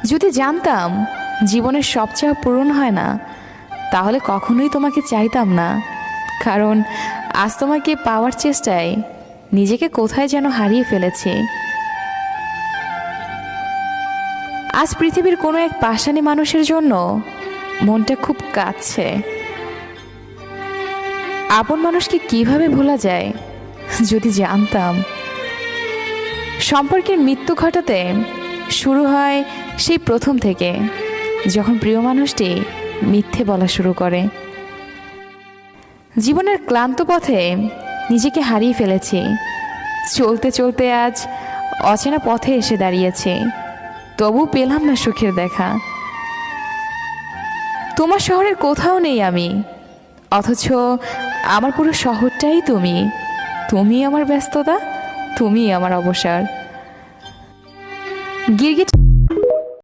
যদি জানতাম জীবনের সব চাওয়া পূরণ হয় না, তাহলে কখনোই তোমাকে চাইতাম না। কারণ আজ তোমাকে পাওয়ার চেষ্টায় নিজেকে কোথায় যেন হারিয়ে ফেলেছি। আজ পৃথিবীর কোনো এক পাষাণী মানুষের জন্য মনটা খুব কাঁদছে। আপন মানুষকে কিভাবে ভোলা যায়? যদি জানতাম। সম্পর্কের মৃত্যু ঘটাতে শুরু হয় সেই প্রথম থেকে, যখন প্রিয় মানুষটি মিথ্যে বলা শুরু করে। জীবনের ক্লান্ত পথে নিজেকে হারিয়ে ফেলেছি। চলতে চলতে আজ অচেনা পথে এসে দাঁড়িয়েছি, তবু পেলাম না সুখের দেখা। তোমার শহরের কোথাও নেই আমি, অথচ আমার পুরো শহরটাই তুমি। তুমি আমার ব্যস্ততা, তুমি আমার অবসর। গিরগিট